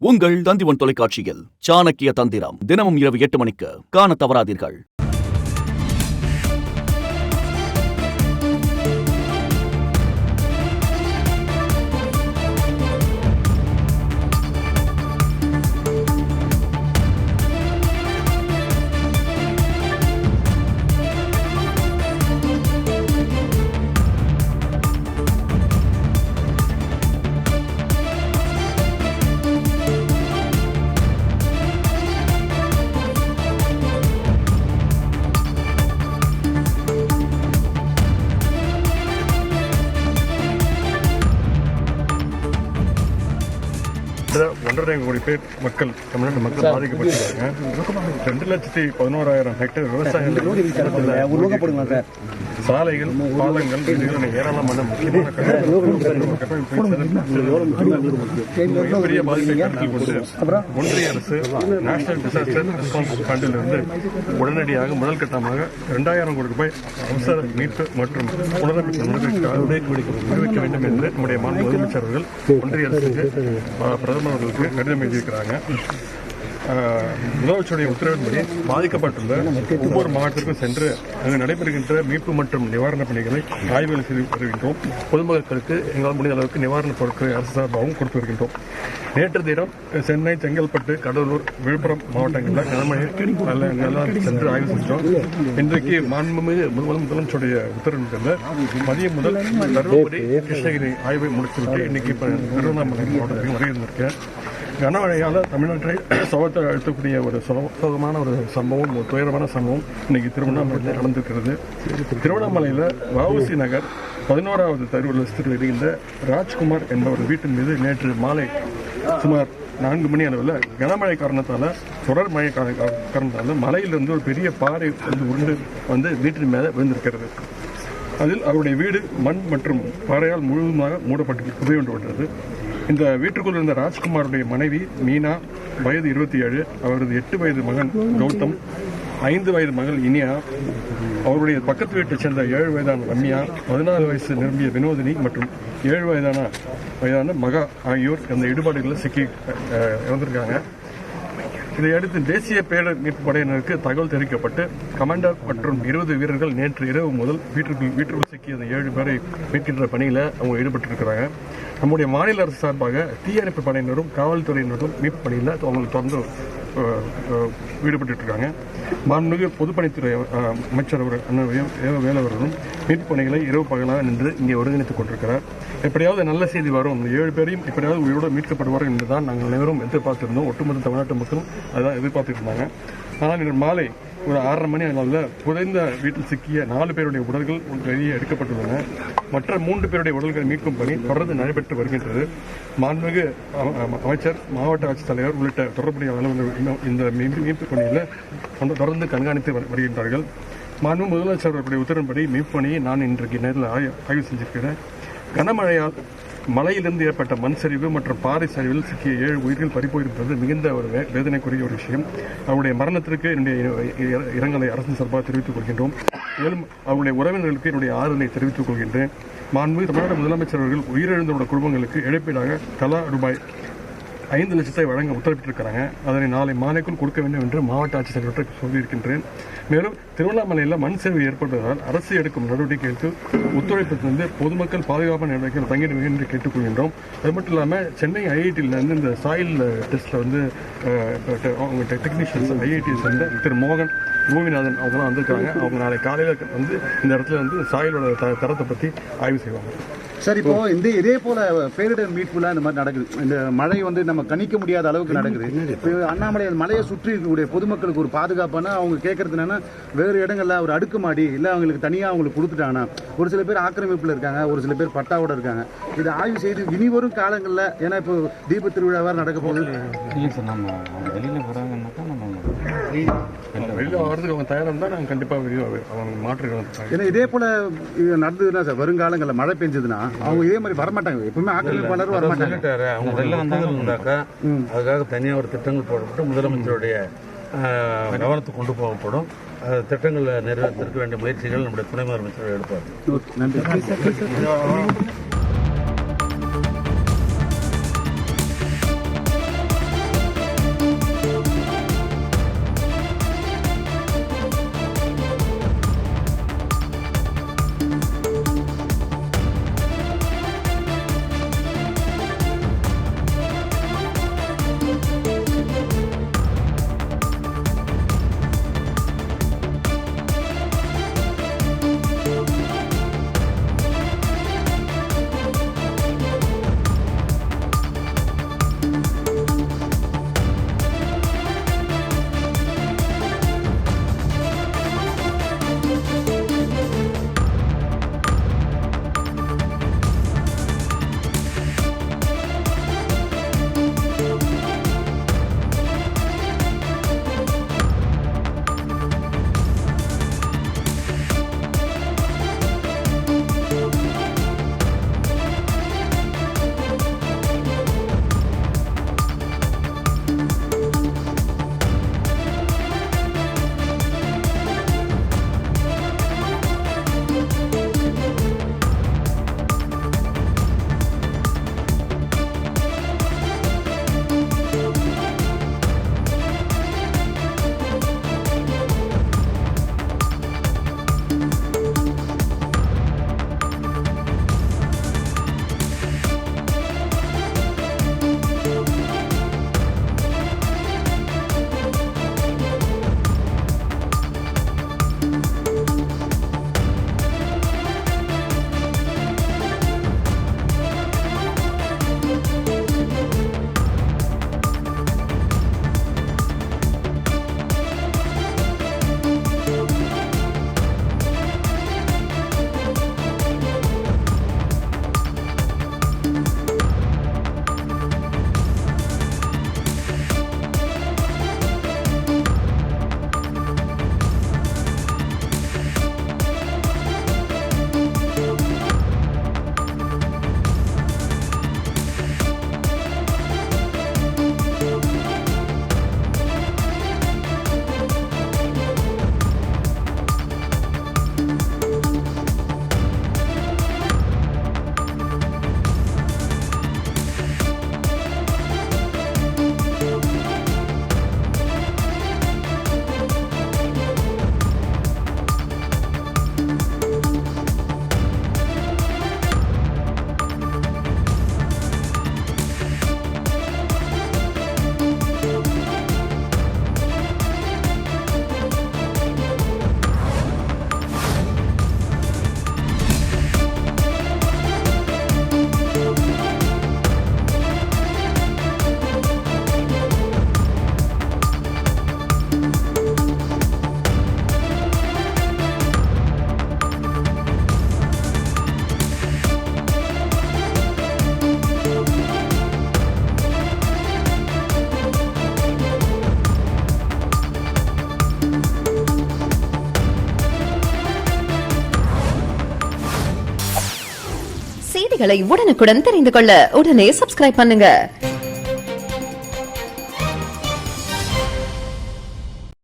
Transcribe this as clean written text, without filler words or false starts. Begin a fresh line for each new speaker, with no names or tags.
உங்கள் தந்திவன் தொலைக்காட்சியில் சாணக்கிய தந்திரம் தினமும் இரவு 8 மணிக்கு காண தவறாதீர்கள்.
ஒன்றரை கோடி பேர் மக்கள் தமிழ்நாட்டு மக்கள் பாதிக்கப்பட்டிருக்காங்க. 2,11,000 ஹெக்டேர் விவசாயம், சாலைகள், பாலங்கள், ஏராளமான முக்கியமான மிகப்பெரிய பாதிப்பை கருத்தில் கொண்டு ஒன்றிய அரசு நேஷனல் டிசாஸ்டர் ரெஸ்பான்ஸ் ஃபண்டிலிருந்து உடனடியாக முதல் கட்டமாக 2,000 கோடி ரூபாய் அவசர மீட்பு மற்றும் புனரமைப்பு அறிவிக்க வேண்டும் என்று நம்முடைய மாநில முதலமைச்சர் அவர்கள் ஒன்றிய அரசுக்கு பிரதமர் அவர்களுக்கு கடிதம் எழுதியிருக்கிறாங்க. முதலமைச்சருடைய உத்தரவின்படி பாதிக்கப்பட்டுள்ள ஒவ்வொரு மாவட்டத்திற்கும் சென்று அங்கு நடைபெறுகின்ற மீட்பு மற்றும் நிவாரணப் பணிகளை ஆய்வுகள் செய்து வருகின்றோம். பொதுமக்களுக்கு எங்களால் முடிந்த அளவுக்கு நிவாரணப் பொருட்களை அரசு சார்பாகவும் கொடுத்து வருகின்றோம். நேற்று தினம் சென்னை, செங்கல்பட்டு, கடலூர், விழுப்புரம் மாவட்டங்களில் கனமழை சென்று ஆய்வு செஞ்சோம். இன்றைக்கு மாண்புமிகு முதலமைச்சருடைய உத்தரவின்படி மதியம் முதல் தருமபுரி, கிருஷ்ணகிரி ஆய்வை முடித்துவிட்டு இன்னைக்கு திருவண்ணாமலை மாவட்டத்திற்கு வருகின்றிருக்கேன். கனமழையால் தமிழ்நாட்டை சோகத்தை அழுத்தக்கூடிய ஒரு சோகமான ஒரு சம்பவம், ஒரு துயரமான சம்பவம் இன்னைக்கு திருவண்ணாமலையில் நடந்திருக்கிறது. திருவண்ணாமலையில் வஉசி நகர் 11வது தெருவில் இருக்கின்ற ராஜ்குமார் என்பவர் வீட்டின் மீது நேற்று மாலை சுமார் 4 மணி அளவில் கனமழை காரணத்தால், தொடர் மழை காரணத்தால் மலையிலிருந்து ஒரு பெரிய பாறை உருண்டு வீட்டின் மேலே விழுந்திருக்கிறது. அதில் அவருடைய வீடு மண் மற்றும் பாறையால் முழுவதுமாக மூடப்பட்டு புதையுண்டு. இந்த வீட்டுக்குள் இருந்த ராஜ்குமாருடைய மனைவி மீனா, வயது 27, அவரது 8 வயது மகன் கௌதம், 5 வயது மகள் இனியா, அவருடைய பக்கத்து வீட்டைச் சேர்ந்த 7 வயதான ரம்யா, 14 வயசு நிரம்பிய வினோதினி மற்றும் 7 வயதான மகா ஆகியோர் அந்த இடுபாடுகளில் சிக்கி இறந்திருக்காங்க. இதையடுத்து தேசிய பேரிடர் மீட்பு படையினருக்கு தகவல் தெரிவிக்கப்பட்டு கமாண்டர் மற்றும் 20 வீரர்கள் நேற்று இரவு முதல் வீட்டிற்குள் சிக்கிய அந்த 7 பேரை மீட்கின்ற பணியில் அவங்க ஈடுபட்டிருக்கிறாங்க. நம்முடைய மாநில அரசு சார்பாக தீயணைப்பு படையினரும் காவல்துறையினரும் மீட்பு பணியில் அவங்களுக்கு தொடர்ந்து ஈடுபட்டு இருக்காங்க. மாண்புமிகு பொதுப்பணித்துறை அமைச்சர் வேலவர்களும் மீட்பு பணிகளை இரவு பகலாக நின்று இங்கே ஒருங்கிணைத்துக் கொண்டிருக்கிறார். எப்படியாவது நல்ல செய்தி வரும், இந்த 7 பேரையும் எப்படியாவது உயிரோடு மீட்கப்படுவார்கள் என்றுதான் நாங்கள் அனைவரும் எதிர்பார்த்திருந்தோம். ஒட்டுமொத்த தமிழ்நாட்டு மக்களும் அதுதான் எதிர்பார்த்துட்டு இருந்தாங்க. ஆனால் இன்று மாலை ஒரு 6:30 மணி அளவில் புதைந்த வீட்டில் சிக்கிய 4 பேருடைய உடல்கள் வெளியே எடுக்கப்பட்டுள்ளன. மற்ற 3 பேருடைய உடல்களை மீட்கும் பணி தொடர்ந்து நடைபெற்று வருகின்றது. மாண்புமிகு அமைச்சர், மாவட்ட ஆட்சித்தலைவர் உள்ளிட்ட தொடர்புடைய அலுவலர்கள் இந்த மீட்பு பணியில் தொடர்ந்து கண்காணித்து வருகின்றார்கள். மாண்புமிகு முதலமைச்சர் அவர்களுடைய உத்தரவின்படி மீட்பு பணியை நான் இன்றைக்கு நேரில் ஆய்வு செஞ்சிருக்கிறேன். கனமழையால் மலையிலிருந்து ஏற்பட்ட மண் சரிவு மற்றும் பாறை சரிவில் சிக்கிய 7 உயிர்கள் பறிப்போயிருப்பது மிகுந்த ஒரு வேதனைக்குரிய ஒரு விஷயம். அவருடைய மரணத்திற்கு என்னுடைய இரங்கலை அரசின் சார்பாக தெரிவித்துக் கொள்கின்றோம். மேலும் அவருடைய உறவினர்களுக்கு என்னுடைய ஆறுதலை தெரிவித்துக் கொள்கின்றேன். மாண்புமிகு தமிழ்நாடு முதலமைச்சர் அவர்கள் உயிரிழந்தோட குடும்பங்களுக்கு இழப்பீடாக தலா ரூபாய் 5 லட்சத்தை வழங்க உத்தரவிட்டிருக்கிறாங்க. அதனை நாளை மாலைக்குள் கொடுக்க வேண்டும் என்று மாவட்ட ஆட்சித்தலைவர்கிட்ட சொல்லியிருக்கின்றேன். மேலும் திருவண்ணாமலையில் மண் சரிவு ஏற்பட்டதால் அரசு எடுக்கும் நடவடிக்கைகளுக்கு ஒத்துழைப்பு பொதுமக்கள் பாதுகாப்பான நடவடிக்கைகள் தங்கிடும் என்று கேட்டுக்கொள்கின்றோம். அது மட்டும் இல்லாமல் சென்னை ஐஐடியிலிருந்து இந்த சாயில் டெஸ்ட்டில் அவங்க டெக்னீஷியன்ஸ் ஐஐடி சேர்ந்த திரு மோகன், பூமிநாதன் அவங்களாம் வந்திருக்காங்க. அவங்க நாளை காலையில் இந்த இடத்துல சாயிலோட தரத்தை பற்றி ஆய்வு செய்வாங்க.
சார், இப்போ இதே போல பேரிடர் மீட்புல இந்த மாதிரி நடக்குது. இந்த மழை நம்ம கணிக்க முடியாத அளவுக்கு நடக்குது. இப்போ அண்ணாமலை மலையை சுற்றி இருக்கக்கூடிய பொதுமக்களுக்கு ஒரு பாதுகாப்பான அவங்க கேட்கறது என்னன்னா, வேறு இடங்கள்ல ஒரு அடுக்குமாடி இல்லை அவங்களுக்கு தனியாக அவங்களுக்கு கொடுத்துட்டாங்கன்னா, ஒரு சில பேர் ஆக்கிரமிப்புல இருக்காங்க, ஒரு சில பேர் பட்டாவோட இருக்காங்க. இதை ஆய்வு செய்து இனி வரும் காலங்களில், ஏன்னா இப்போ தீப திருவிழாவாக நடக்க போகுது,
வெளியில் வரதுக்கு அவங்க தயாராக இருந்தால் நாங்கள் கண்டிப்பாக அவங்க மாற்றுகிறோம்.
ஏன்னா இதே போல நடந்ததுன்னா சார், வருங்காலங்களில் மழை பெஞ்சதுன்னா அவங்க இதே மாதிரி வரமாட்டாங்க. எப்பவுமே ஆக்கிரமிப்பாளரும் வரமாட்டாங்க.
அவங்க வெளில வந்தாங்கன்னாக்கா அதுக்காக தனியாக ஒரு திட்டங்கள் போடப்பட்டு முதலமைச்சருடைய கவனத்துக்கு கொண்டு போகப்படும். திட்டங்களை நிறைவேற்றிருக்க வேண்டிய முயற்சிகள் நம்முடைய துணை முதலமைச்சர் எடுப்பார்.
நன்றி.
செய்திகளை உடனுக்குடன் தெரிந்து கொள்ள உடனே சப்ஸ்கிரைப் பண்ணுங்க.